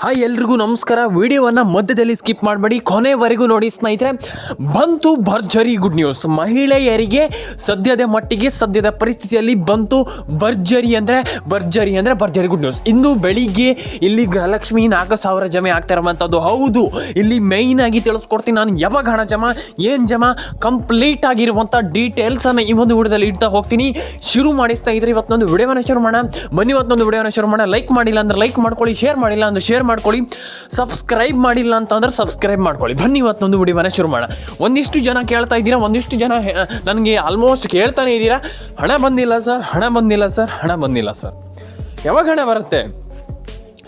Hi ಎಲ್ರಿಗೂ ನಮಸ್ಕಾರ. ವಿಡಿಯೋವನ್ನು ಮಧ್ಯದಲ್ಲಿ ಸ್ಕಿಪ್ ಮಾಡಬೇಡಿ, ಕೊನೆವರೆಗೂ ನೋಡಿ ಸ್ನೇಹಿತರೆ. ಬಂತು ಭರ್ಜರಿ ಗುಡ್ ನ್ಯೂಸ್. ಮಹಿಳೆಯರಿಗೆ ಸದ್ಯದ ಮಟ್ಟಿಗೆ ಸದ್ಯದ ಪರಿಸ್ಥಿತಿಯಲ್ಲಿ ಬಂತು ಭರ್ಜರಿ ಅಂದರೆ ಭರ್ಜರಿ ಗುಡ್ ನ್ಯೂಸ್. ಇಂದು ಬೆಳಿಗ್ಗೆ ಇಲ್ಲಿ ಗೃಹಲಕ್ಷ್ಮಿ 4,000 ಜಮೆ ಆಗ್ತಾ ಇರುವಂಥದ್ದು ಹೌದು. ಇಲ್ಲಿ ಮೇಯ್ನ್ ಆಗಿ ತಿಳಿಸ್ಕೊಡ್ತೀನಿ ನಾನು, ಯಾವಾಗ ಹಣ ಜಮಾ, ಏನು ಜಮಾ, ಕಂಪ್ಲೀಟ್ ಆಗಿರುವಂಥ ಡೀಟೇಲ್ಸನ್ನು ಈ ಒಂದು ವಿಡಿಯೋದಲ್ಲಿ ಇಡ್ತಾ ಹೋಗ್ತೀನಿ. ಶುರು ಮಾಡಿ ಸ್ನೇಹಿತರೆ. ಇವತ್ತೊಂದು ವಿಡಿಯೋವನ್ನು ಶುರು ಮಾಡೋಣ ಬನ್ನಿ. ಇವತ್ತೊಂದು ವಿಡಿಯೋನ ಶುರು ಮಾಡೋಣ. ಲೈಕ್ ಮಾಡಿಲ್ಲ ಅಂದರೆ ಲೈಕ್ ಮಾಡ್ಕೊಳ್ಳಿ, ಶೇರ್ ಮಾಡಿಲ್ಲ ಅಂದರೆ ಶೇರ್ ಮಾಡ್ಕೊಳ್ಳಿ, ಸಬ್ಸ್ಕ್ರೈಬ್ ಮಾಡಿಲ್ಲ ಅಂತಂದ್ರೆ ಸಬ್ಸ್ಕ್ರೈಬ್ ಮಾಡ್ಕೊಳ್ಳಿ. ಬನ್ನಿ ಇವತ್ತೊಂದು ವಿಡಿಯೋನ ಶುರು ಮಾಡೋಣ. ಒಂದಿಷ್ಟು ಜನ ಕೇಳ್ತಾ ಇದ್ದೀರಾ, ಒಂದಿಷ್ಟು ಜನ ನನಗೆ ಆಲ್ಮೋಸ್ಟ್ ಕೇಳ್ತಾನೆ ಇದ್ದೀರಾ, ಹಣ ಬಂದಿಲ್ಲ ಸರ್, ಹಣ ಬಂದಿಲ್ಲ ಸರ್, ಹಣ ಬಂದಿಲ್ಲ ಸರ್, ಯಾವಾಗ ಹಣ ಬರುತ್ತೆ?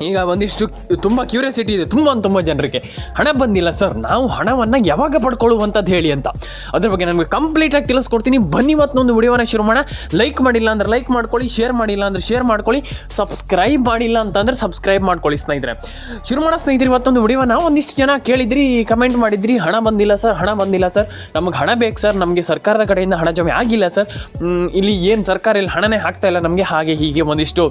ಈಗ ಒಂದಿಷ್ಟು ತುಂಬ ಕ್ಯೂರಿಯಾಸಿಟಿ ಇದೆ ತುಂಬ ಜನರಿಗೆ, ಹಣ ಬಂದಿಲ್ಲ ಸರ್, ನಾವು ಹಣವನ್ನು ಯಾವಾಗ ಪಡ್ಕೊಳ್ಳುವಂಥದ್ದು ಹೇಳಿ ಅಂತ. ಅದ್ರ ಬಗ್ಗೆ ನನಗೆ ಕಂಪ್ಲೀಟಾಗಿ ತಿಳಿಸ್ಕೊಡ್ತೀನಿ. ಬನ್ನಿ ಇವತ್ತೊಂದು ವಿಡಿಯೋನ ಶುರು ಮಾಡೋಣ. ಲೈಕ್ ಮಾಡಿಲ್ಲ ಅಂದರೆ ಲೈಕ್ ಮಾಡ್ಕೊಳ್ಳಿ, ಶೇರ್ ಮಾಡಿಲ್ಲ ಅಂದರೆ ಶೇರ್ ಮಾಡ್ಕೊಳ್ಳಿ, ಸಬ್ಸ್ಕ್ರೈಬ್ ಮಾಡಿಲ್ಲ ಅಂತಂದರೆ ಸಬ್ಸ್ಕ್ರೈಬ್ ಮಾಡ್ಕೊಳ್ಳಿ ಸ್ನೇಹಿತರೆ. ಶುರು ಮಾಡೋ ಸ್ನೇಹಿತರೆ ಇವತ್ತೊಂದು ವಿಡಿಯೋನ. ಒಂದಿಷ್ಟು ಜನ ಕೇಳಿದ್ರಿ, ಕಮೆಂಟ್ ಮಾಡಿದ್ರಿ, ಹಣ ಬಂದಿಲ್ಲ ಸರ್, ಹಣ ಬಂದಿಲ್ಲ ಸರ್, ನಮಗೆ ಹಣ ಬೇಕು ಸರ್, ನಮಗೆ ಸರ್ಕಾರದ ಕಡೆಯಿಂದ ಹಣ ಜಮೆ ಆಗಿಲ್ಲ ಸರ್, ಇಲ್ಲಿ ಏನು ಸರ್ಕಾರ ಇಲ್ಲಿ ಹಣನೇ ಹಾಕ್ತಾ ಇಲ್ಲ ನಮಗೆ, ಹಾಗೆ ಹೀಗೆ ಒಂದಿಷ್ಟು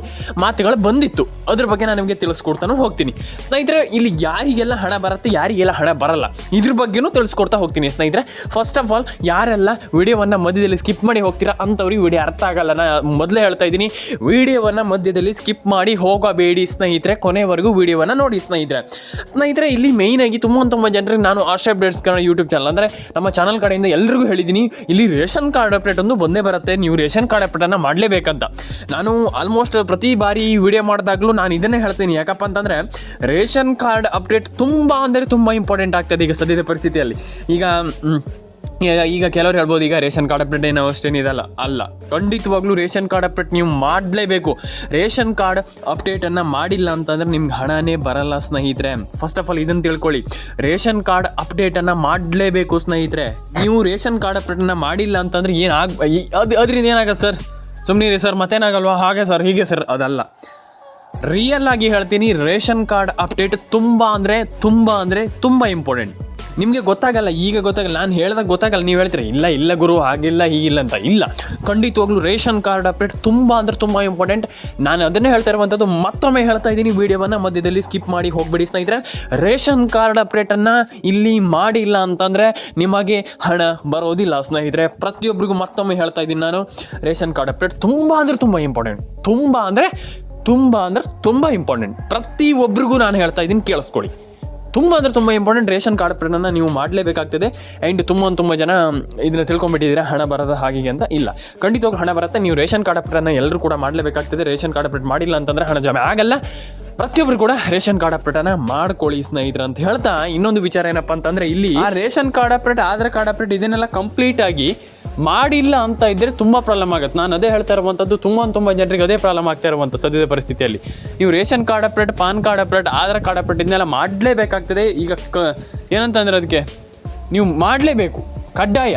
ಮಾತುಗಳು ಬಂದಿತ್ತು. ಅದ್ರ ಬಗ್ಗೆ ನಾನು ನಿಮಗೆ ತಿಳಿಸ್ಕೊಡ್ತಾನು ಹೋಗ್ತೀನಿ ಸ್ನೇಹಿತರೆ. ಇಲ್ಲಿ ಯಾರಿಗೆಲ್ಲ ಹಣ ಬರುತ್ತೆ, ಯಾರಿಗೆಲ್ಲ ಹಣ ಬರಲ್ಲ, ಇದ್ರ ಬಗ್ಗೆನೂ ತಿಳಿಸ್ಕೊಡ್ತಾ ಹೋಗ್ತೀನಿ ಸ್ನೇಹಿತರೆ. ಫಸ್ಟ್ ಆಫ್ ಆಲ್ ಯಾರೆಲ್ಲ ವಿಡಿಯೋವನ್ನು ಮಧ್ಯದಲ್ಲಿ ಸ್ಕಿಪ್ ಮಾಡಿ ಹೋಗ್ತೀರಾ ಅಂಥವ್ರಿಗೆ ವಿಡಿಯೋ ಅರ್ಥ ಆಗಲ್ಲ. ನಾನು ಮೊದಲೇ ಹೇಳ್ತಾ ಇದ್ದೀನಿ, ವಿಡಿಯೋವನ್ನು ಮಧ್ಯದಲ್ಲಿ ಸ್ಕಿಪ್ ಮಾಡಿ ಹೋಗಬೇಡಿ ಸ್ನೇಹಿತರೆ, ಕೊನೆವರೆಗೂ ವಿಡಿಯೋವನ್ನು ನೋಡಿ ಸ್ನೇಹಿತರೆ. ಇಲ್ಲಿ ಮೇಯ್ನಾಗಿ ತುಂಬ ಜನರಿಗೆ ನಾನು ಆಶಾ ಅಪ್ಡೇಟ್ಸ್ ಕನ್ನಡ ಯೂಟ್ಯೂಬ್ ಚಾನಲ್ ಅಂದರೆ ನಮ್ಮ ಚಾನಲ್ ಕಡೆಯಿಂದ ಎಲ್ರಿಗೂ ಹೇಳಿದ್ದೀನಿ, ಇಲ್ಲಿ ರೇಷನ್ ಕಾರ್ಡ್ ಅಪ್ಡೇಟ್ ಒಂದು ಬಂದೇ ಬರುತ್ತೆ, ನೀವು ರೇಷನ್ ಕಾರ್ಡ್ ಅಪ್ಡೇಟನ್ನು ಮಾಡಲೇಬೇಕಂತ. ನಾನು ಆಲ್ಮೋಸ್ಟ್ ಪ್ರತಿ ಬಾರಿ ವಿಡಿಯೋ ಮಾಡಿದಾಗಲೂ ನಾನು ಇದನ್ನೇ ಹೇಳ್ತೀನಿ. ಯಾಕಪ್ಪ ಅಂತಂದರೆ ರೇಷನ್ ಕಾರ್ಡ್ ಅಪ್ಡೇಟ್ ತುಂಬ ಇಂಪಾರ್ಟೆಂಟ್ ಆಗ್ತದೆ ಈಗ ಸದ್ಯದ ಪರಿಸ್ಥಿತಿಯಲ್ಲಿ. ಈಗ ಕೆಲವರು ಹೇಳ್ಬೋದು, ಈಗ ರೇಷನ್ ಕಾರ್ಡ್ ಅಪ್ಡೇಟ್ ಏನೋ ಅಷ್ಟೇನಿದಲ್ಲ, ಅಲ್ಲ, ಖಂಡಿತವಾಗ್ಲೂ ರೇಷನ್ ಕಾರ್ಡ್ ಅಪ್ಡೇಟ್ ನೀವು ಮಾಡಲೇಬೇಕು. ರೇಷನ್ ಕಾರ್ಡ್ ಅಪ್ಡೇಟನ್ನು ಮಾಡಿಲ್ಲ ಅಂತಂದರೆ ನಿಮ್ಗೆ ಹಣನೇ ಬರಲ್ಲ ಸ್ನೇಹಿತರೆ. ಫಸ್ಟ್ ಆಫ್ ಆಲ್ ಇದನ್ನು ತಿಳ್ಕೊಳ್ಳಿ, ರೇಷನ್ ಕಾರ್ಡ್ ಅಪ್ಡೇಟನ್ನು ಮಾಡಲೇಬೇಕು ಸ್ನೇಹಿತರೆ. ನೀವು ರೇಷನ್ ಕಾರ್ಡ್ ಅಪ್ಡೇಟನ್ನು ಮಾಡಿಲ್ಲ ಅಂತಂದರೆ ಅದರಿಂದ ಏನಾಗತ್ತೆ ಸರ್, ಸುಮ್ಮನೆ ಸರ್ ಮತ್ತೇನಾಗಲ್ವಾ, ಹಾಗೆ ಸರ್ ಹೀಗೆ ಸರ್, ಅದಲ್ಲ. ರಿಯಲ್ ಆಗಿ ಹೇಳ್ತೀನಿ, ರೇಷನ್ ಕಾರ್ಡ್ ಅಪ್ಡೇಟ್ ತುಂಬ ಇಂಪಾರ್ಟೆಂಟ್. ನಿಮಗೆ ಗೊತ್ತಾಗಲ್ಲ, ಈಗ ಗೊತ್ತಾಗಲ್ಲ, ನಾನು ಹೇಳಿದಾಗ ಗೊತ್ತಾಗಲ್ಲ, ನೀವು ಹೇಳ್ತೀರಿ ಇಲ್ಲ ಗುರು ಹಾಗಿಲ್ಲ ಹೀಗಿಲ್ಲ ಅಂತ. ಇಲ್ಲ, ಖಂಡಿತವಾಗ್ಲೂ ರೇಷನ್ ಕಾರ್ಡ್ ಅಪ್ಡೇಟ್ ತುಂಬ ಇಂಪಾರ್ಟೆಂಟ್. ನಾನು ಅದನ್ನೇ ಹೇಳ್ತಾ ಇರುವಂಥದ್ದು, ಮತ್ತೊಮ್ಮೆ ಹೇಳ್ತಾ ಇದ್ದೀನಿ, ವಿಡಿಯೋವನ್ನು ಮಧ್ಯದಲ್ಲಿ ಸ್ಕಿಪ್ ಮಾಡಿ ಹೋಗಬೇಡಿ ಸ್ನೇಹಿತರೆ. ರೇಷನ್ ಕಾರ್ಡ್ ಅಪ್ಡೇಟನ್ನು ಇಲ್ಲಿ ಮಾಡಿಲ್ಲ ಅಂತಂದರೆ ನಿಮಗೆ ಹಣ ಬರೋದಿಲ್ಲ ಸ್ನೇಹಿತರೆ. ಪ್ರತಿಯೊಬ್ಬರಿಗೂ ಮತ್ತೊಮ್ಮೆ ಹೇಳ್ತಾ ಇದ್ದೀನಿ ನಾನು, ರೇಷನ್ ಕಾರ್ಡ್ ಅಪ್ಡೇಟ್ ತುಂಬ ಇಂಪಾರ್ಟೆಂಟ್, ತುಂಬ ಇಂಪಾರ್ಟೆಂಟ್. ಪ್ರತಿಯೊಬ್ಬರಿಗೂ ನಾನು ಹೇಳ್ತಾ ಇದ್ದೀನಿ, ಕೇಳಿಸ್ಕೊಳ್ಳಿ. ತುಂಬ ಇಂಪಾರ್ಟೆಂಟ್. ರೇಷನ್ ಕಾರ್ಡ್ ಅಪ್ಡೇಟನ್ನು ನೀವು ಮಾಡಲೇಬೇಕಾಗ್ತದೆ. ಆ್ಯಂಡ್ ತುಂಬ ಜನ ಇದನ್ನು ತಿಳ್ಕೊಂಬಿಟ್ಟಿದ್ದೀರಾ, ಹಣ ಬರೋದು ಹಾಗೆ ಅಂತ. ಇಲ್ಲ, ಖಂಡಿತವಾಗಿ ಹಣ ಬರುತ್ತೆ. ನೀವು ರೇಷನ್ ಕಾರ್ಡ್ ಅಪ್ಡೇಟನ್ನು ಎಲ್ಲರೂ ಕೂಡ ಮಾಡಲೇಬೇಕಾಗ್ತದೆ. ರೇಷನ್ ಕಾರ್ಡ್ ಅಪ್ಡೇಟ್ ಮಾಡಿಲ್ಲ ಅಂತಂದರೆ ಹಣ ಜಮೆ ಆಗಲ್ಲ. ಪ್ರತಿಯೊಬ್ಬರು ಕೂಡ ರೇಷನ್ ಕಾರ್ಡ್ ಅಪ್ಡೇಟನ್ನು ಮಾಡ್ಕೊಳ್ಳಿ ಸ್ನೇಹಿತರೆ ಅಂತ ಹೇಳ್ತಾ, ಇನ್ನೊಂದು ವಿಚಾರ ಏನಪ್ಪ ಅಂತಂದರೆ, ಇಲ್ಲಿ ಆ ration card update, Aadhaar card update ಇದನ್ನೆಲ್ಲ ಕಂಪ್ಲೀಟಾಗಿ ಮಾಡಿಲ್ಲ ಅಂತ ಇದ್ದರೆ ತುಂಬ ಪ್ರಾಬ್ಲಮ್ ಆಗುತ್ತೆ. ನಾನು ಅದೇ ಹೇಳ್ತಾ ಇರುವಂಥದ್ದು, ತುಂಬ ಜನರಿಗೆ ಅದೇ ಪ್ರಾಬ್ಲಮ್ ಆಗ್ತಾ ಇರುವಂಥ ಸದ್ಯದ ಪರಿಸ್ಥಿತಿಯಲ್ಲಿ. ನೀವು ration card update, PAN card update, Aadhaar card update ಇದನ್ನೆಲ್ಲ ಮಾಡಲೇಬೇಕಾಗ್ತದೆ. ಈಗ ಏನಂತಂದರೆ ಅದಕ್ಕೆ ನೀವು ಮಾಡಲೇಬೇಕು, ಕಡ್ಡಾಯ,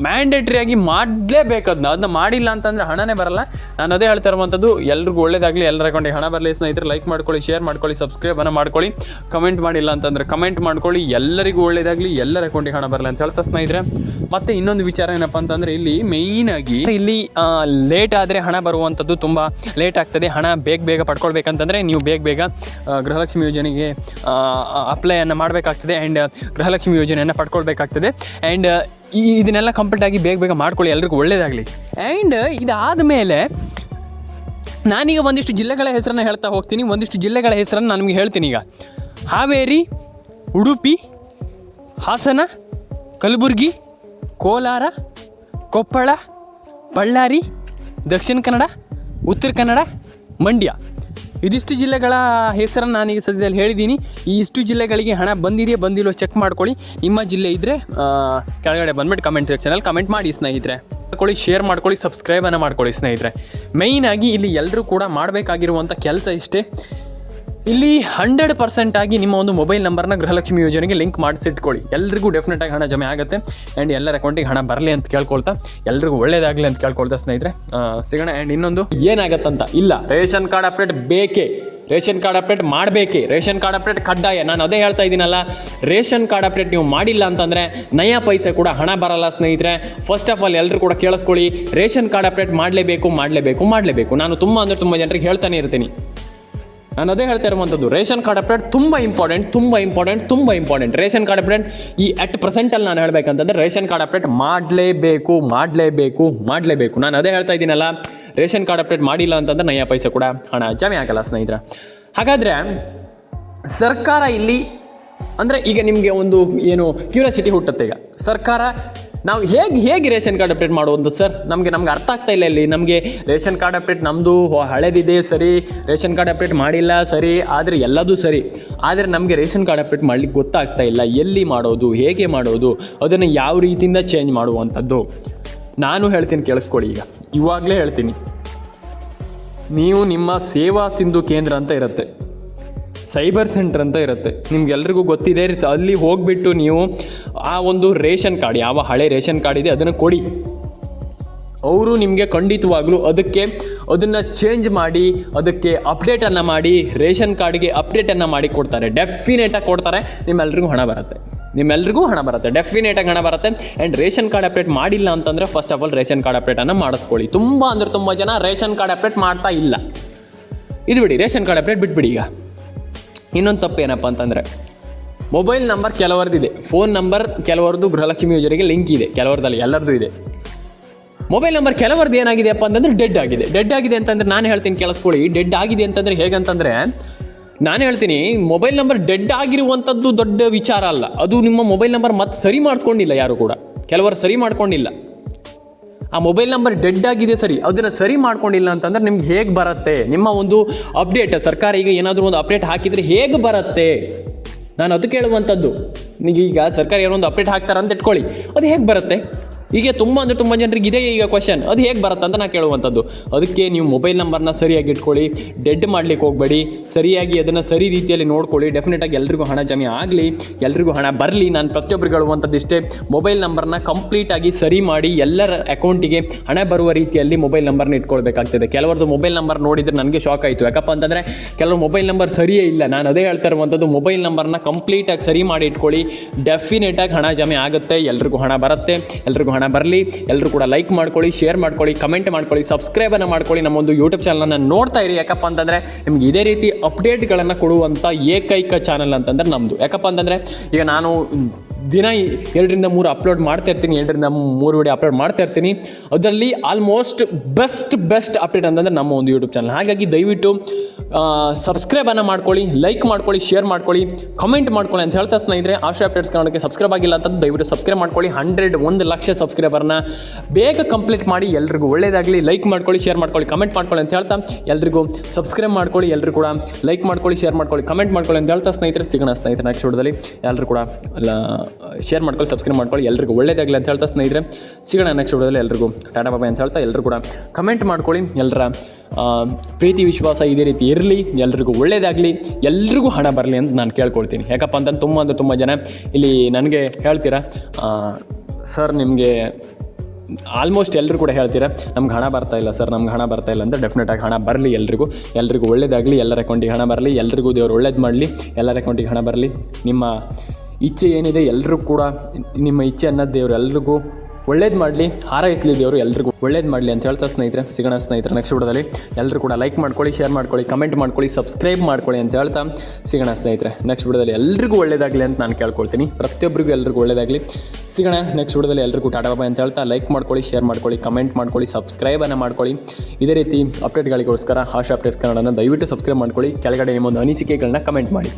ಮ್ಯಾಂಡೇಟ್ರಿಯಾಗಿ ಮಾಡಲೇಬೇಕು. ಅದನ್ನ ಮಾಡಿಲ್ಲ ಅಂತಂದರೆ ಹಣನೇ ಬರಲ್ಲ. ನಾನು ಅದೇ ಹೇಳ್ತಾ ಇರುವಂಥದ್ದು, ಎಲ್ರಿಗೂ ಒಳ್ಳೇದಾಗಲಿ, ಎಲ್ಲರ ಅಕೌಂಟಿಗೆ ಹಣ ಬರಲಿ ಸ್ನೇಹಿತರೆ. ಲೈಕ್ ಮಾಡ್ಕೊಳ್ಳಿ, ಶೇರ್ ಮಾಡ್ಕೊಳ್ಳಿ, ಸಬ್ಸ್ಕ್ರೈಬನ್ನು ಮಾಡ್ಕೊಳ್ಳಿ, ಕಮೆಂಟ್ ಮಾಡಿಲ್ಲ ಅಂತಂದರೆ ಕಮೆಂಟ್ ಮಾಡ್ಕೊಳ್ಳಿ. ಎಲ್ಲರಿಗೂ ಒಳ್ಳೇದಾಗಲಿ, ಎಲ್ಲರ ಅಕೌಂಟಿಗೆ ಹಣ ಬರಲಿ ಅಂತ ಹೇಳ್ತಾ ಸ್ನೇಹಿತರೆ. ಮತ್ತು ಇನ್ನೊಂದು ವಿಚಾರ ಏನಪ್ಪ ಅಂತಂದರೆ, ಇಲ್ಲಿ ಮೇಯ್ನಾಗಿ ಇಲ್ಲಿ ಲೇಟ್ ಆದರೆ ಹಣ ಬರುವಂಥದ್ದು ತುಂಬ ಲೇಟ್ ಆಗ್ತದೆ. ಹಣ ಬೇಗ ಪಡ್ಕೊಳ್ಬೇಕಂತಂದರೆ ನೀವು ಬೇಗ ಗೃಹಲಕ್ಷ್ಮಿ ಯೋಜನೆಗೆ ಅಪ್ಲೈಯನ್ನು ಮಾಡಬೇಕಾಗ್ತದೆ. ಆ್ಯಂಡ್ ಗೃಹಲಕ್ಷ್ಮಿ ಯೋಜನೆಯನ್ನು ಪಡ್ಕೊಳ್ಬೇಕಾಗ್ತದೆ. ಆ್ಯಂಡ್ ಇದನ್ನೆಲ್ಲ ಕಂಪ್ಲೀಟಾಗಿ ಬೇಗ ಮಾಡ್ಕೊಳ್ಳಿ, ಎಲ್ರಿಗೂ ಒಳ್ಳೇದಾಗಲಿ. ಆ್ಯಂಡ್ ಇದಾದ ಮೇಲೆ ನಾನೀಗ ಒಂದಿಷ್ಟು ಜಿಲ್ಲೆಗಳ ಹೆಸರನ್ನು ಹೇಳ್ತಾ ಹೋಗ್ತೀನಿ. ಒಂದಿಷ್ಟು ಜಿಲ್ಲೆಗಳ ಹೆಸರನ್ನು ನಾನು ನಿಮಗೆ ಹೇಳ್ತೀನಿ. ಈಗ ಹಾವೇರಿ, ಉಡುಪಿ, ಹಾಸನ, ಕಲಬುರಗಿ, ಕೋಲಾರ, ಕೊಪ್ಪಳ, ಬಳ್ಳಾರಿ, ದಕ್ಷಿಣ ಕನ್ನಡ, ಉತ್ತರ ಕನ್ನಡ, ಮಂಡ್ಯ, ಇದಿಷ್ಟು ಜಿಲ್ಲೆಗಳ ಹೆಸರನ್ನು ನಾನೀಗ ಸದ್ಯದಲ್ಲಿ ಹೇಳಿದ್ದೀನಿ. ಈ ಇಷ್ಟು ಜಿಲ್ಲೆಗಳಿಗೆ ಹಣ ಬಂದಿದೆಯೋ ಬಂದಿಲ್ಲೋ ಚೆಕ್ ಮಾಡ್ಕೊಳ್ಳಿ. ನಿಮ್ಮ ಜಿಲ್ಲೆ ಇದ್ದರೆ ಕೆಳಗಡೆ ಬಂದುಬಿಟ್ಟು ಕಮೆಂಟ್ ಸೆಕ್ಷನಲ್ಲಿ ಕಮೆಂಟ್ ಮಾಡಿ ಸ್ನೇಹಿತರೆ. ಮಾಡ್ಕೊಳ್ಳಿ, ಶೇರ್ ಮಾಡ್ಕೊಳ್ಳಿ, ಸಬ್ಸ್ಕ್ರೈಬನ್ನು ಮಾಡ್ಕೊಳ್ಳಿ ಸ್ನೇಹಿತರೆ. ಮೇಯ್ನಾಗಿ ಇಲ್ಲಿ ಎಲ್ಲರೂ ಕೂಡ ಮಾಡಬೇಕಾಗಿರುವಂಥ ಕೆಲಸ ಇಷ್ಟೇ. ಇಲ್ಲಿ 100% ಆಗಿ ನಿಮ್ಮ ಒಂದು ಮೊಬೈಲ್ ನಂಬರ್ನ ಗೃಹಲಕ್ಷ್ಮಿ ಯೋಜನೆಗೆ ಲಿಂಕ್ ಮಾಡಿಸಿಟ್ಕೊಳ್ಳಿ. ಎಲ್ರಿಗೂ ಡೆಫಿನೆಟಾಗಿ ಹಣ ಜಮೆ ಆಗುತ್ತೆ. ಆ್ಯಂಡ್ ಎಲ್ಲರ ಅಕೌಂಟಿಗೆ ಹಣ ಬರಲಿ ಅಂತ ಕೇಳ್ಕೊಳ್ತಾ, ಎಲ್ರಿಗೂ ಒಳ್ಳೇದಾಗಲಿ ಅಂತ ಕೇಳ್ಕೊಳ್ತಾ ಸ್ನೇಹಿತರೆ ಸಿಗೋಣ. ಆ್ಯಂಡ್ ಇನ್ನೊಂದು ಏನಾಗತ್ತಂತ, ಇಲ್ಲ ರೇಷನ್ ಕಾರ್ಡ್ ಅಪ್ಡೇಟ್ ಬೇಕೇ, ರೇಷನ್ ಕಾರ್ಡ್ ಅಪ್ಡೇಟ್ ಮಾಡಬೇಕೇ, ರೇಷನ್ ಕಾರ್ಡ್ ಅಪ್ಡೇಟ್ ಕಡ್ಡಾಯ. ನಾನು ಅದೇ ಹೇಳ್ತಾ ಇದ್ದೀನಲ್ಲ, ರೇಷನ್ ಕಾರ್ಡ್ ಅಪ್ಡೇಟ್ ನೀವು ಮಾಡಿಲ್ಲ ಅಂತಂದರೆ ನಯಾ ಪೈಸೆ ಕೂಡ ಹಣ ಬರಲ್ಲ ಸ್ನೇಹಿತರೆ. ಫಸ್ಟ್ ಆಫ್ ಆಲ್ ಎಲ್ಲರೂ ಕೂಡ ಕೇಳಿಸ್ಕೊಳ್ಳಿ, ರೇಷನ್ ಕಾರ್ಡ್ ಅಪ್ಡೇಟ್ ಮಾಡಲೇಬೇಕು. ನಾನು ತುಂಬ ಜನರಿಗೆ ಹೇಳ್ತಾನೆ ಇರ್ತೀನಿ. ನಾನು ಅದೇ ಹೇಳ್ತಾ ಇರುವಂಥದ್ದು, ರೇಷನ್ ಕಾರ್ಡ್ ಅಪ್ಡೇಟ್ ತುಂಬ ಇಂಪಾರ್ಟೆಂಟ್. ರೇಷನ್ ಕಾರ್ಡ್ ಅಪ್ಡೇಟ್ ಈ ಅಟ್ ಪ್ರೆಸೆಂಟಲ್ಲಿ ನಾನು ಹೇಳಬೇಕಂತಂದರೆ ರೇಷನ್ ಕಾರ್ಡ್ ಅಪ್ಡೇಟ್ ಮಾಡಲೇಬೇಕು. ನಾನು ಅದೇ ಹೇಳ್ತಾ ಇದ್ದೀನಲ್ಲ, ರೇಷನ್ ಕಾರ್ಡ್ ಅಪ್ಡೇಟ್ ಮಾಡಿಲ್ಲ ಅಂತಂದ್ರೆ ನಯ ಪೈಸೆ ಕೂಡ ಹಣ ಜಮೆ ಆಗಲ್ಲ ಸ್ನೇಹಿತರೆ. ಹಾಗಾದರೆ ಸರ್ಕಾರ ಇಲ್ಲಿ ಅಂದರೆ ಈಗ ನಿಮಗೆ ಒಂದು ಏನು ಕ್ಯೂರಿಯಾಸಿಟಿ ಹುಟ್ಟುತ್ತೆ, ಈಗ ಸರ್ಕಾರ ನಾವು ಹೇಗೆ ರೇಷನ್ ಕಾರ್ಡ್ ಅಪ್ಡೇಟ್ ಮಾಡುವುದು ಸರ್, ನಮಗೆ ಅರ್ಥ ಆಗ್ತಾ ಇಲ್ಲ. ಇಲ್ಲಿ ನಮಗೆ ರೇಷನ್ ಕಾರ್ಡ್ ಅಪ್ಡೇಟ್ ನಮ್ಮದು ಹಳೆದಿದೆ ಸರಿ, ರೇಷನ್ ಕಾರ್ಡ್ ಅಪ್ಡೇಟ್ ಮಾಡಿಲ್ಲ ಸರಿ, ಆದರೆ ಎಲ್ಲದೂ ಸರಿ, ಆದರೆ ನಮಗೆ ರೇಷನ್ ಕಾರ್ಡ್ ಅಪ್ಡೇಟ್ ಮಾಡಲಿಕ್ಕೆ ಗೊತ್ತಾಗ್ತಾ ಇಲ್ಲ. ಎಲ್ಲಿ ಮಾಡೋದು, ಹೇಗೆ ಮಾಡೋದು, ಅದನ್ನು ಯಾವ ರೀತಿಯಿಂದ ಚೇಂಜ್ ಮಾಡುವಂಥದ್ದು ನಾನು ಹೇಳ್ತೀನಿ, ಕೇಳಿಸ್ಕೊಳ್ಳಿ. ಇವಾಗಲೇ ಹೇಳ್ತೀನಿ, ನೀವು ನಿಮ್ಮ ಸೇವಾ ಸಿಂಧು ಕೇಂದ್ರ ಅಂತ ಇರುತ್ತೆ, ಸೈಬರ್ ಸೆಂಟರ್ ಅಂತ ಇರುತ್ತೆ, ನಿಮ್ಗೆಲ್ರಿಗೂ ಗೊತ್ತಿದೆ. ಅಲ್ಲಿ ಹೋಗಿಬಿಟ್ಟು ನೀವು ಆ ಒಂದು ರೇಷನ್ ಕಾರ್ಡ್, ಯಾವ ಹಳೆ ರೇಷನ್ ಕಾರ್ಡ್ ಇದೆ ಅದನ್ನು ಕೊಡಿ. ಅವರು ನಿಮಗೆ ಖಂಡಿತವಾಗ್ಲೂ ಅದನ್ನು ಚೇಂಜ್ ಮಾಡಿ, ಅದಕ್ಕೆ ಅಪ್ಡೇಟನ್ನು ಮಾಡಿ, ರೇಷನ್ ಕಾರ್ಡ್ಗೆ ಅಪ್ಡೇಟನ್ನು ಮಾಡಿ ಕೊಡ್ತಾರೆ. ಡೆಫಿನೆಟಾಗಿ ಕೊಡ್ತಾರೆ. ನಿಮ್ಮೆಲ್ರಿಗೂ ಹಣ ಬರುತ್ತೆ, ಡೆಫಿನೆಟಾಗಿ ಹಣ ಬರುತ್ತೆ. ಆ್ಯಂಡ್ ರೇಷನ್ ಕಾರ್ಡ್ ಅಪ್ಡೇಟ್ ಮಾಡಿಲ್ಲ ಅಂತಂದರೆ first of all ration card ಅಪ್ಡೇಟನ್ನು ಮಾಡಿಸ್ಕೊಳ್ಳಿ. ತುಂಬ ಜನ ರೇಷನ್ ಕಾರ್ಡ್ ಅಪ್ಡೇಟ್ ಮಾಡ್ತಾ ಇಲ್ಲ. ಇದು ಬಿಡಿ, ರೇಷನ್ ಕಾರ್ಡ್ ಅಪ್ಡೇಟ್ ಬಿಟ್ಬಿಡಿ. ಈಗ ಇನ್ನೊಂದು ತಪ್ಪು ಏನಪ್ಪ ಅಂತಂದರೆ, ಮೊಬೈಲ್ ನಂಬರ್ ಕೆಲವರದಿದೆ, ಫೋನ್ ನಂಬರ್ ಕೆಲವರದು ಗೃಹಲಕ್ಷ್ಮಿ ಯೋಜನೆಗೆ ಲಿಂಕ್ ಇದೆ, ಕೆಲವರದಲ್ಲಿ ಎಲ್ಲರದು ಇದೆ. ಮೊಬೈಲ್ ನಂಬರ್ ಕೆಲವರದ್ದು ಏನಾಗಿದೆಯಪ್ಪ ಅಂತಂದರೆ ಡೆಡ್ ಆಗಿದೆ ಅಂತಂದರೆ ನಾನು ಹೇಳ್ತೀನಿ ಕೇಳಿಸ್ಕೊಳ್ಳಿ. ಡೆಡ್ ಆಗಿದೆ ಅಂತಂದರೆ ಹೇಗಂತಂದರೆ, ನಾನು ಹೇಳ್ತೀನಿ, ಮೊಬೈಲ್ ನಂಬರ್ ಡೆಡ್ ಆಗಿರುವಂಥದ್ದು ದೊಡ್ಡ ವಿಚಾರ ಅಲ್ಲ. ಅದು ನಿಮ್ಮ ಮೊಬೈಲ್ ನಂಬರ್ ಮತ್ತೆ ಸರಿ ಮಾಡಿಸ್ಕೊಂಡಿಲ್ಲ, ಯಾರು ಕೂಡ ಕೆಲವರು ಸರಿ ಮಾಡ್ಕೊಂಡಿಲ್ಲ. ಆ ಮೊಬೈಲ್ ನಂಬರ್ ಡೆಡ್ ಆಗಿದೆ ಸರಿ, ಅದನ್ನು ಸರಿ ಮಾಡ್ಕೊಂಡಿಲ್ಲ ಅಂತಂದ್ರೆ ನಿಮ್ಗೆ ಹೇಗೆ ಬರುತ್ತೆ ನಿಮ್ಮ ಒಂದು ಅಪ್ಡೇಟ್? ಸರ್ಕಾರ ಈಗ ಏನಾದರೂ ಒಂದು ಅಪ್ಡೇಟ್ ಹಾಕಿದರೆ ಹೇಗೆ ಬರುತ್ತೆ? ನಾನು ಅದು ಕೇಳುವಂಥದ್ದು. ಈಗ ಸರ್ಕಾರ ಏನೋ ಒಂದು ಅಪ್ಡೇಟ್ ಹಾಕ್ತಾರೆ ಅಂತ ಇಟ್ಕೊಳ್ಳಿ, ಅದು ಹೇಗೆ ಬರುತ್ತೆ? ಹೀಗೆ ತುಂಬ ಜನರಿಗೆ ಇದೇ ಈಗ ಕ್ವಶನ್, ಅದು ಹೇಗೆ ಬರುತ್ತೆ ಅಂತ ನಾನು ಕೇಳುವಂಥದ್ದು. ಅದಕ್ಕೆ ನೀವು ಮೊಬೈಲ್ ನಂಬರ್ನ ಸರಿಯಾಗಿ ಇಟ್ಕೊಳ್ಳಿ, ಡೆಡ್ ಮಾಡಲಿಕ್ಕೆ ಹೋಗಬೇಡಿ, ಸರಿಯಾಗಿ ಅದನ್ನು ಸರಿ ರೀತಿಯಲ್ಲಿ ನೋಡ್ಕೊಳ್ಳಿ. ಡೆಫಿನೆಟಾಗಿ ಎಲ್ರಿಗೂ ಹಣ ಜಮೆ ಆಗಲಿ, ಎಲ್ರಿಗೂ ಹಣ ಬರಲಿ. ನಾನು ಪ್ರತಿಯೊಬ್ಬರಿಗೆ ಹೇಳುವಂಥದ್ದು ಇಷ್ಟೇ, ಮೊಬೈಲ್ ನಂಬರ್ನ ಕಂಪ್ಲೀಟಾಗಿ ಸರಿ ಮಾಡಿ ಎಲ್ಲರ ಅಕೌಂಟಿಗೆ ಹಣ ಬರುವ ರೀತಿಯಲ್ಲಿ ಮೊಬೈಲ್ ನಂಬರ್ನ ಇಟ್ಕೊಳ್ಬೇಕಾಗ್ತದೆ. ಕೆಲವರದ್ದು ಮೊಬೈಲ್ ನಂಬರ್ ನೋಡಿದರೆ ನನಗೆ ಶಾಕ್ ಆಯಿತು. ಯಾಕಪ್ಪ ಅಂತಂದರೆ ಕೆಲವರು ಮೊಬೈಲ್ ನಂಬರ್ ಸರಿಯೇ ಇಲ್ಲ. ನಾನು ಅದೇ ಹೇಳ್ತಾ ಇರುವಂಥದ್ದು, ಮೊಬೈಲ್ ನಂಬರ್ನ ಕಂಪ್ಲೀಟಾಗಿ ಸರಿ ಮಾಡಿ ಇಟ್ಕೊಳ್ಳಿ. ಡೆಫಿನೆಟಾಗಿ ಹಣ ಜಮೆ ಆಗುತ್ತೆ, ಎಲ್ರಿಗೂ ಹಣ ಬರುತ್ತೆ, ಎಲ್ರಿಗೂ ಹಣ ಬರಲಿ. ಎಲ್ಲರೂ ಕೂಡ ಲೈಕ್ ಮಾಡ್ಕೊಳ್ಳಿ, ಶೇರ್ ಮಾಡ್ಕೊಳ್ಳಿ, ಕಮೆಂಟ್ ಮಾಡ್ಕೊಳ್ಳಿ, ಸಬ್ಸ್ಕ್ರೈಬನ್ನು ಮಾಡ್ಕೊಳ್ಳಿ. ನಮ್ಮೊಂದು ಯೂಟ್ಯೂಬ್ ಚಾನಲನ್ನು ನೋಡ್ತಾ ಇರಿ. ಯಾಕಪ್ಪ ಅಂತಂದರೆ ನಿಮ್ಗೆ ಇದೇ ರೀತಿ ಅಪ್ಡೇಟ್ಗಳನ್ನು ಕೊಡುವಂಥ ಏಕೈಕ ಚಾನಲ್ ಅಂತಂದರೆ ನಮ್ಮದು. ಯಾಕಪ್ಪ ಅಂತಂದರೆ ಈಗ ನಾನು ದಿನ 2 ರಿಂದ 3 ಅಪ್ಲೋಡ್ ಮಾಡ್ತಾ ಇರ್ತೀನಿ, 2 ರಿಂದ 3 ವಿಡಿಯೋ ಅಪ್ಲೋಡ್ ಮಾಡ್ತಾ ಇರ್ತೀನಿ. ಅದರಲ್ಲಿ ಆಲ್ಮೋಸ್ಟ್ ಬೆಸ್ಟ್ ಅಪ್ಡೇಟ್ ಅಂತಂದರೆ ನಮ್ಮ ಒಂದು ಯೂಟ್ಯೂಬ್ ಚಾನಲ್. ಹಾಗಾಗಿ ದಯವಿಟ್ಟು ಸಬ್ಸ್ಕ್ರೈಬನ್ನು ಮಾಡ್ಕೊಳ್ಳಿ, ಲೈಕ್ ಮಾಡ್ಕೊಳ್ಳಿ, ಶೇರ್ ಮಾಡ್ಕೊಳ್ಳಿ, ಕಮೆಂಟ್ ಮಾಡ್ಕೊಳ್ಳಿ ಅಂತ ಹೇಳ್ತಾ ಸ್ನೇಹಿತರೆ, ಆಶ್ರಯ ಅಪ್ಡೇಟ್ಸ್ ಕನ್ನಡಕ್ಕೆ ಸಬ್ಸ್ಕ್ರೈಬ್ ಆಗಿಲ್ಲ ಅಂತಂದು ದಯವಿಟ್ಟು ಸಬ್ಸ್ಕ್ರೈಬ್ ಮಾಡ್ಕೊಳ್ಳಿ. 1 ಲಕ್ಷ ಸಬ್ಸ್ಕ್ರೈಬರ್ನ ಬೇಗ ಕಂಪ್ಲೀಟ್ ಮಾಡಿ. ಎಲ್ರಿಗೂ ಒಳ್ಳೆಯದಾಗಲಿ. ಲೈಕ್ ಮಾಡ್ಕೊಳ್ಳಿ, ಶೇರ್ ಮಾಡ್ಕೊಳ್ಳಿ, ಕಮೆಂಟ್ ಮಾಡ್ಕೊಳ್ಳಿ ಅಂತ ಹೇಳ್ತಾ ಎಲ್ರಿಗೂ ಸಬ್ಸ್ಕ್ರೈಬ್ ಮಾಡ್ಕೊಳ್ಳಿ, ಎಲ್ಲರೂ ಕೂಡ ಲೈಕ್ ಮಾಡ್ಕೊಳ್ಳಿ, ಶೇರ್ ಮಾಡ್ಕೊಳ್ಳಿ, ಕಮೆಂಟ್ ಮಾಡ್ಕೊಳ್ಳಿ ಅಂತ ಹೇಳ್ತಾ ಸ್ನೇಹಿತರೆ, ಸಿಗೋಣ ಸ್ನೇಹಿತರೆ ನೆಕ್ಸ್ಟ್ ವಿಡಿಯೋದಲ್ಲಿ. ಎಲ್ಲರೂ ಕೂಡ ಶೇರ್ ಮಾಡ್ಕೊಳ್ಳಿ, ಸಬ್ಸ್ಕ್ರೈಬ್ ಮಾಡ್ಕೊಳ್ಳಿ, ಎಲ್ರಿಗೂ ಒಳ್ಳೆಯದಾಗಲಿ ಅಂತ ಹೇಳ್ತಾ ಸ್ನೇಹಿತರೆ, ಸಿಗೋಣ ನೆಕ್ಸ್ಟ್ ವಿಡಿಯೋದಲ್ಲಿ. ಎಲ್ರಿಗೂ ಟಾಟಾ ಬಾಬಾ ಅಂತ ಹೇಳ್ತಾ ಎಲ್ಲರೂ ಕೂಡ ಕಮೆಂಟ್ ಮಾಡ್ಕೊಳ್ಳಿ. ಎಲ್ಲರ ಪ್ರೀತಿ ವಿಶ್ವಾಸ ಇದೇ ರೀತಿ ಇರಲಿ, ಎಲ್ರಿಗೂ ಒಳ್ಳೆಯದಾಗಲಿ, ಎಲ್ರಿಗೂ ಹಣ ಬರಲಿ ಅಂತ ನಾನು ಕೇಳ್ಕೊಳ್ತೀನಿ. ಯಾಕಪ್ಪ ಅಂತಂದ್ರೆ ತುಂಬ ಜನ ಇಲ್ಲಿ ನನಗೆ ಹೇಳ್ತೀರಾ, ಸರ್ ನಿಮಗೆ ಆಲ್ಮೋಸ್ಟ್ ಎಲ್ಲರೂ ಕೂಡ ಹೇಳ್ತೀರಾ ನಮ್ಗೆ ಹಣ ಬರ್ತಾ ಇಲ್ಲ ಸರ್, ನಮ್ಗೆ ಹಣ ಬರ್ತಾ ಇಲ್ಲ ಅಂತ. ಡೆಫಿನೆಟಾಗಿ ಹಣ ಬರಲಿ, ಎಲ್ರಿಗೂ ಒಳ್ಳೆಯದಾಗಲಿ, ಎಲ್ಲರ ಅಕೌಂಟಿಗೆ ಹಣ ಬರಲಿ, ಎಲ್ರಿಗೂ ದೇವರು ಒಳ್ಳೇದು ಮಾಡಲಿ, ಎಲ್ಲರ ಅಕೌಂಟಿಗೆ ಹಣ ಬರಲಿ. ನಿಮ್ಮ ಇಚ್ಛೆ ಏನಿದೆ ಎಲ್ಲರೂ ಕೂಡ ನಿಮ್ಮ ಇಚ್ಛೆ ಅನ್ನೋದು ದೇವರು ಎಲ್ರಿಗೂ ಒಳ್ಳೇದು ಮಾಡಲಿ, ಹಾರೈಸಲಿ ದೇವರು ಎಲ್ರಿಗೂ ಒಳ್ಳೇದು ಮಾಡಲಿ ಅಂತ ಹೇಳ್ತಾ ಸ್ನೇಹಿತರೆ, ಸಿಗೋಣ ಸ್ನೇಹಿತರೆ ನೆಕ್ಸ್ಟ್ ವಿಡಿಯೋದಲ್ಲಿ. ಎಲ್ಲರೂ ಕೂಡ ಲೈಕ್ ಮಾಡ್ಕೊಳ್ಳಿ, ಶೇರ್ ಮಾಡ್ಕೊಳ್ಳಿ, ಕಮೆಂಟ್ ಮಾಡ್ಕೊಳ್ಳಿ, ಸಬ್ಸ್ಕ್ರೈಬ್ ಮಾಡ್ಕೊಳ್ಳಿ ಅಂತ ಹೇಳ್ತಾ ಸಿಗೋಣ ಸ್ನೇಹಿತರೆ ನೆಕ್ಸ್ಟ್ ವಿಡಿಯೋದಲ್ಲಿ. ಎಲ್ರಿಗೂ ಒಳ್ಳೇದಾಗಲಿ ಅಂತ ನಾನು ಕೇಳ್ಕೊಳ್ತೀನಿ, ಪ್ರತಿಯೊಬ್ಬರಿಗೂ ಎಲ್ರಿಗೂ ಒಳ್ಳೇದಾಗಲಿ. ಸಿಗೋಣ ನೆಕ್ಸ್ಟ್ ವಿಡಿಯೋದಲ್ಲಿ. ಎಲ್ರಿಗೂ ಟಾಟಾ ಬಾಬಾ ಅಂತ ಹೇಳ್ತಾ ಲೈಕ್ ಮಾಡ್ಕೊಳ್ಳಿ, ಶೇರ್ ಮಾಡ್ಕೊಳ್ಳಿ, ಕಮೆಂಟ್ ಮಾಡ್ಕೊಳ್ಳಿ, ಸಬ್ಸ್ಕ್ರೈಬನ್ನು ಮಾಡ್ಕೊಳ್ಳಿ. ಇದೇ ರೀತಿ ಅಪ್ಡೇಟ್ಗಳಿಗೋಸ್ಕರ ಆಶಾ ಅಪ್ಡೇಟ್ ಕನ್ನಡನ ದಯವಿಟ್ಟು ಸಬ್ಸ್ಕ್ರೈಬ್ ಮಾಡ್ಕೊಳ್ಳಿ. ಕೆಳಗಡೆ ನಿಮ್ಮೊಂದು ಅನಿಸಿಕೆಗಳನ್ನ ಕಮೆಂಟ್ ಮಾಡಿ.